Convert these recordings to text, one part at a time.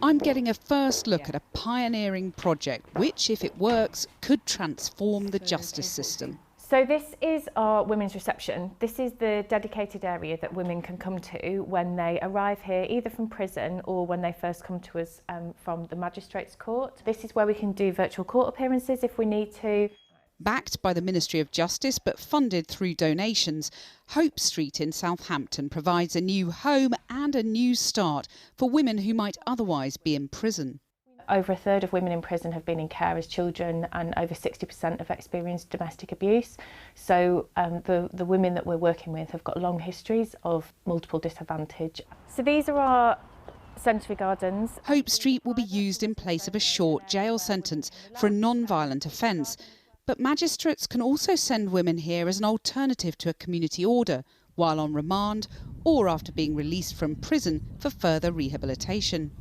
I'm getting a first look at a pioneering project which, if it works, could transform the justice system. So this is our women's reception. This is the dedicated area that women can come to when they arrive here, either from prison or when they first come to us from the magistrates' court. This is where we can do virtual court appearances if we need to. Backed by the Ministry of Justice but funded through donations, Hope Street in Southampton provides a new home and a new start for women who might otherwise be in prison. Over a third of women in prison have been in care as children, and over 60% have experienced domestic abuse. So the women that we're working with have got long histories of multiple disadvantage. So these are our sensory gardens. Hope Street will be used in place of a short jail sentence for a non-violent offence. But magistrates can also send women here as an alternative to a community order while on remand or after being released from prison for further rehabilitation.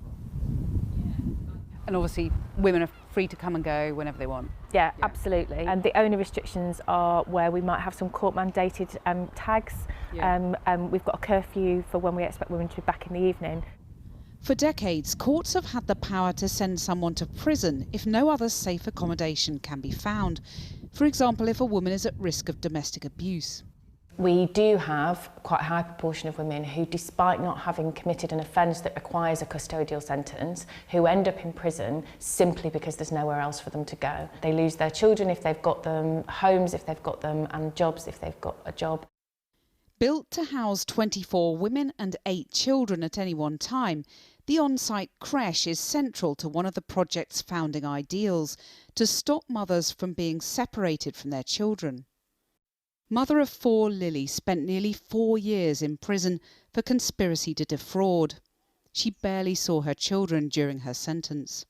And obviously women are free to come and go whenever they want. Yeah, absolutely. And the only restrictions are where we might have some court-mandated tags. We've got a curfew for when we expect women to be back in the evening. For decades, courts have had the power to send someone to prison if no other safe accommodation can be found. For example, if a woman is at risk of domestic abuse. We do have quite a high proportion of women who, despite not having committed an offence that requires a custodial sentence, who end up in prison simply because there's nowhere else for them to go. They lose their children if they've got them, homes if they've got them, and jobs if they've got a job. Built to house 24 women and 8 children at any one time, the on-site creche is central to one of the project's founding ideals, to stop mothers from being separated from their children. Mother of 4 Lily spent nearly 4 years in prison for conspiracy to defraud. She barely saw her children during her sentence.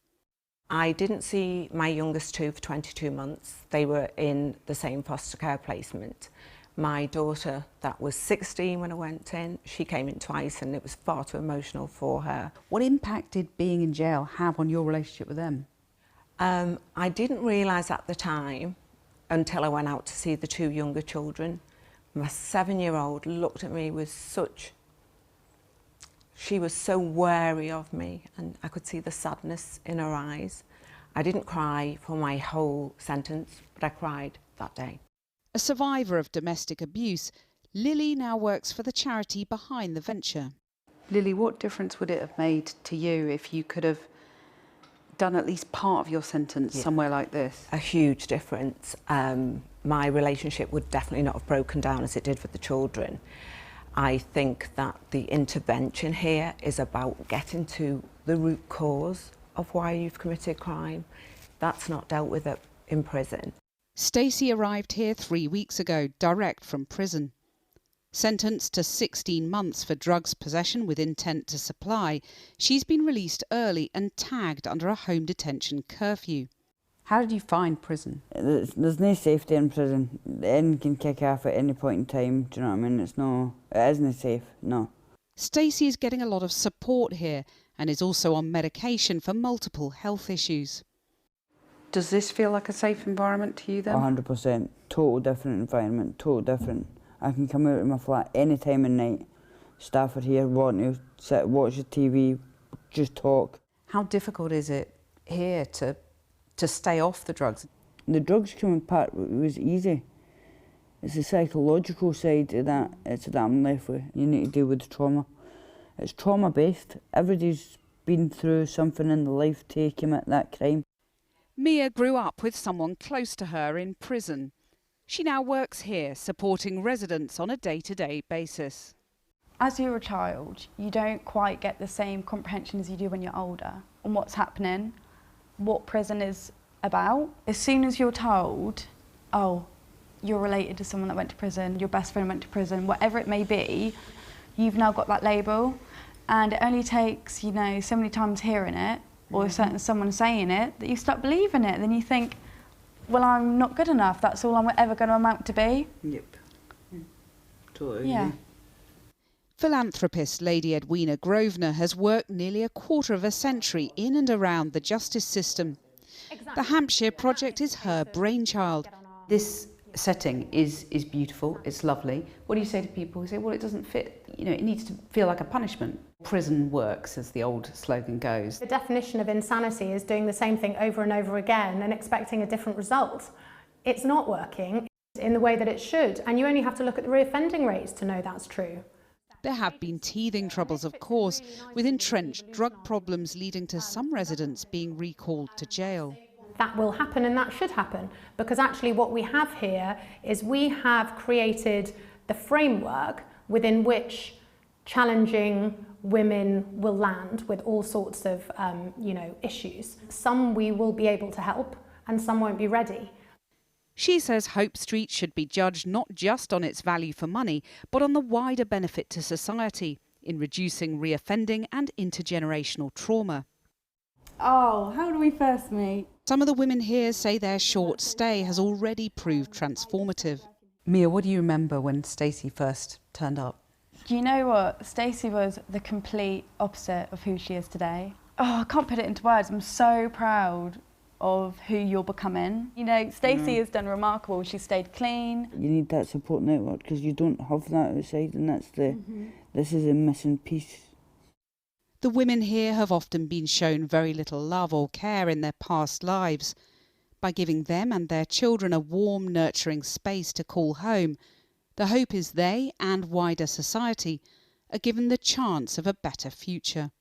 I didn't see my youngest 2 for 22 months. They were in the same foster care placement. My daughter, that was 16 when I went in, she came in twice and it was far too emotional for her. What impact did being in jail have on your relationship with them? I didn't realise at the time until I went out to see the 2 younger children. My 7-year-old looked at me with she was so wary of me, and I could see the sadness in her eyes. I didn't cry for my whole sentence, but I cried that day. A survivor of domestic abuse, Lily now works for the charity behind the venture. Lily, what difference would it have made to you if you could have done at least part of your sentence somewhere like this? A huge difference. My relationship would definitely not have broken down as it did with the children. I think that the intervention here is about getting to the root cause of why you've committed crime. That's not dealt with in prison. Stacey arrived here 3 weeks ago, direct from prison. Sentenced to 16 months for drugs possession with intent to supply, she's been released early and tagged under a home detention curfew. How did you find prison? There's no safety in prison. Anything can kick off at any point in time, do you know what I mean? It isn't safe, no. Stacey is getting a lot of support here and is also on medication for multiple health issues. Does this feel like a safe environment to you then? 100%. Total different environment, total different. I can come out of my flat any time of night. Staff are here wanting to sit, watch the TV, just talk. How difficult is it here to stay off the drugs? The drugs coming part was easy. It's the psychological side of that, that I'm left with. You need to deal with the trauma. It's trauma-based. Everybody's been through something in their life to commit that crime. Mia grew up with someone close to her in prison. She now works here, supporting residents on a day-to-day basis. As you're a child, you don't quite get the same comprehension as you do when you're older on what's happening, what prison is about. As soon as you're told, oh, you're related to someone that went to prison, your best friend went to prison, whatever it may be, you've now got that label, and it only takes, so many times hearing it, or someone saying it, that you start believing it. Then you think, well, I'm not good enough, that's all I'm ever going to amount to be. Yep. Totally. Yeah. Philanthropist Lady Edwina Grosvenor has worked nearly a quarter of a century in and around the justice system. The Hampshire project is her brainchild. This setting is beautiful, it's lovely. What do you say to people who say, well, it doesn't fit, it needs to feel like a punishment? Prison works, as the old slogan goes. The definition of insanity is doing the same thing over and over again and expecting a different result. It's not working in the way that it should, and you only have to look at the reoffending rates to know that's true. There have been teething troubles, of course, with entrenched drug problems leading to some residents being recalled to jail. That will happen and that should happen, because actually what we have here is we have created the framework within which challenging women will land with all sorts of issues. Some we will be able to help and some won't be ready. She says Hope Street should be judged not just on its value for money, but on the wider benefit to society in reducing reoffending and intergenerational trauma. Oh, how do we first meet? Some of the women here say their short stay has already proved transformative. Mia, what do you remember when Stacey first turned up? Do you know what? Stacey was the complete opposite of who she is today. Oh, I can't put it into words. I'm so proud of who you're becoming. You know, Stacey has done remarkable. She stayed clean. You need that support network because you don't have that outside, and that's this is a missing piece. The women here have often been shown very little love or care in their past lives. By giving them and their children a warm, nurturing space to call home, the hope is they and wider society are given the chance of a better future.